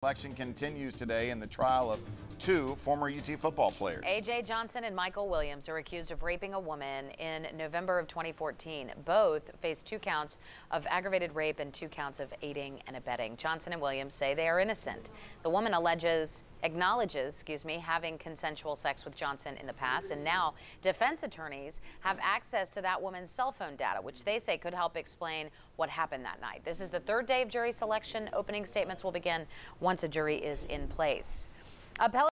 Election continues today in the trial of two former UT football players. A.J Johnson and Michael Williams are accused of raping a woman in November of 2014. Both face 2 counts of aggravated rape and 2 counts of aiding and abetting. Johnson and Williams say they are innocent. The woman acknowledges, having consensual sex with Johnson in the past, and now defense attorneys have access to that woman's cell phone data, which they say could help explain what happened that night. This is the 3rd day of jury selection. Opening statements will begin once a jury is in place.